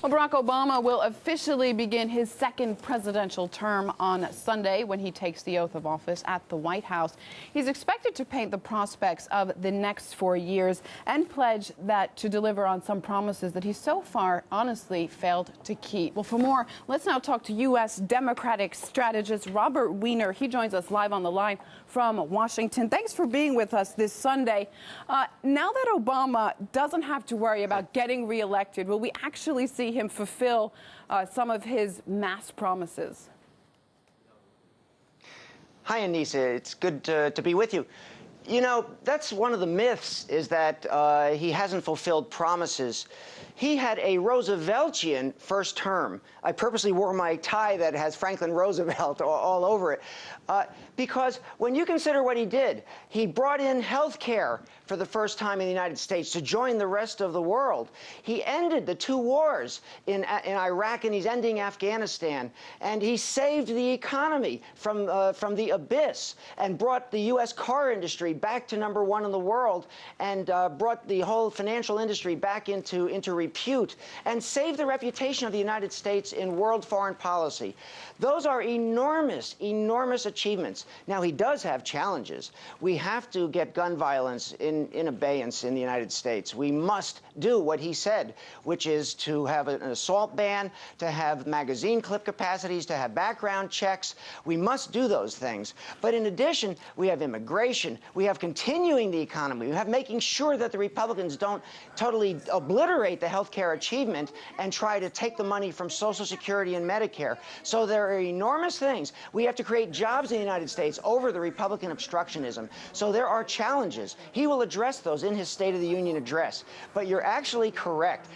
Well, Barack Obama will officially begin his second presidential term on Sunday when he takes the oath of office at the White House. He's expected to paint the prospects of the next 4 years and pledge that to deliver on some promises that he so far honestly failed to keep. Well, for more, let's now talk to U.S. Democratic strategist Robert Weiner. He joins us live on the line from Washington. Thanks for being with us this Sunday. Now that Obama doesn't have to worry about getting reelected, will we actually see him fulfill some of his mass promises? Hi, Anissa. It's good to be with you. You know, that's one of the myths, is that he hasn't fulfilled promises. He had a Rooseveltian first term. I purposely wore my tie that has Franklin Roosevelt all over it. Because when you consider what he did, he brought in health care for the first time in the United States to join the rest of the world. He ended the 2 wars in Iraq, and he's ending Afghanistan. And he saved the economy from the abyss and brought the U.S. car industry back to #1 in the world, and brought the whole financial industry back into repute, and saved the reputation of the United States in world foreign policy. Those are enormous, enormous achievements. Now, he does have challenges. We have to get gun violence in abeyance in the United States. We must do what he said, which is to have an assault ban, to have magazine clip capacities, to have background checks. We must do those things. But in addition, we have immigration. We have continuing the economy. We have making sure that the Republicans don't totally obliterate the health care achievement and try to take the money from Social Security and Medicare. So there are enormous things. We have to create jobs in the United States over the Republican obstructionism. So there are challenges. He will address those in his State of the Union address. But you're actually correct.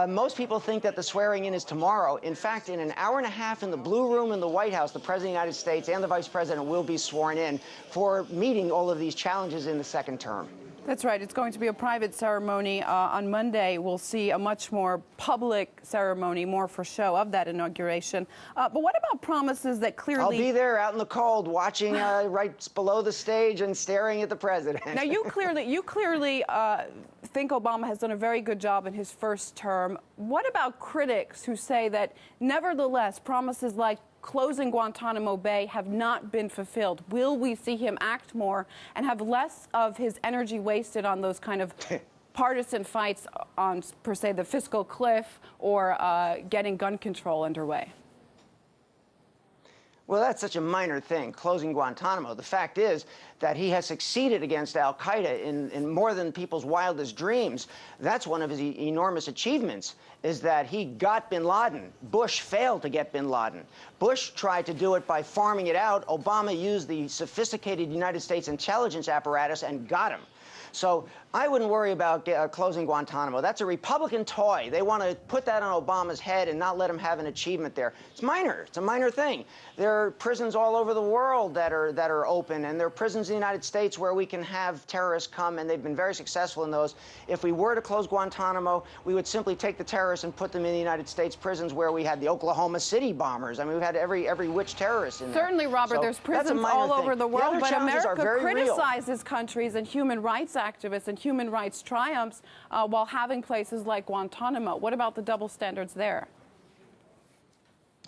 Most people think that the swearing in is tomorrow. In fact, in an hour and a half in the Blue Room in the White House, the President of the United States and the Vice President will be sworn in for meeting all of these challenges in the second term. That's right. It's going to be a private ceremony. On Monday, we'll see a much more public ceremony, more for show, of that inauguration. But what about promises that clearly... I'll be there out in the cold, watching right below the stage and staring at the president. Now, you clearly think Obama has done a very good job in his first term. What about critics who say that, nevertheless, promises like closing Guantanamo Bay have not been fulfilled? Will we see him act more and have less of his energy wasted on those kind of partisan fights on, per se, the fiscal cliff or getting gun control underway? Well, that's such a minor thing, closing Guantanamo. The fact is that he has succeeded against al-Qaeda in more than people's wildest dreams. That's one of his enormous achievements, is that he got bin Laden. Bush failed to get bin Laden. Bush tried to do it by farming it out. Obama used the sophisticated United States intelligence apparatus and got him. So I wouldn't worry about closing Guantanamo. That's a Republican toy. They want to put that on Obama's head and not let him have an achievement there. It's minor. It's a minor thing. There are prisons all over the world that are open, and there are prisons in the United States where we can have terrorists come, and they've been very successful in those. If we were to close Guantanamo, we would simply take the terrorists and put them in the United States prisons where we had the Oklahoma City bombers. I mean, we've had every witch terrorist in there. Certainly, Robert, so there's prisons all over the world, but America criticizes real. Countries and human rights activists and human rights triumphs while having places like Guantanamo. What about the double standards there?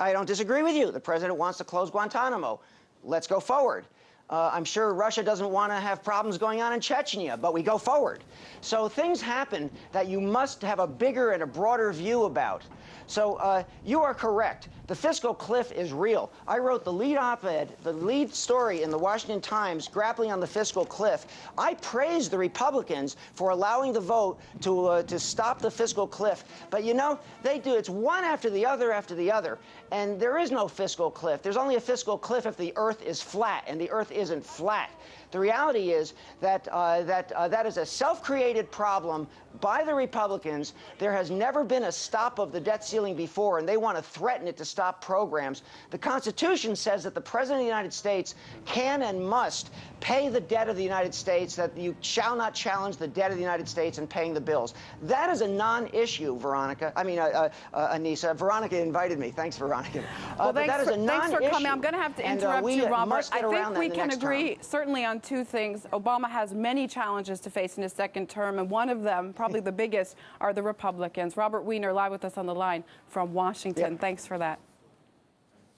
I don't disagree with you. The president wants to close Guantanamo. Let's go forward. I'm sure Russia doesn't want to have problems going on in Chechnya, but we go forward. So things happen that you must have a bigger and a broader view about. So you are correct. The fiscal cliff is real. I wrote the lead op-ed, the lead story in the Washington Times grappling on the fiscal cliff. I praised the Republicans for allowing the vote to stop the fiscal cliff. But, you know, they do. It's one after the other after the other. And there is no fiscal cliff. There's only a fiscal cliff if the earth is flat, and the earth isn't flat. The reality is that that is a self-created problem by the Republicans. There has never been a stop of the debt ceiling before, and they want to threaten it to stop programs. The Constitution says that the President of the United States can and must pay the debt of the United States, that you shall not challenge the debt of the United States in paying the bills. That is a non-issue, Veronica. I mean, Anissa. Veronica invited me. Thanks, Veronica. Well, but that is a non-issue. Thanks for coming. I'm going to have to interrupt you, Robert. I think we can agree, certainly on on two things. Obama has many challenges to face in his second term, and one of them, probably the biggest, are the Republicans. Robert Weiner, live with us on the line from Washington. Yep. Thanks for that.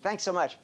Thanks so much.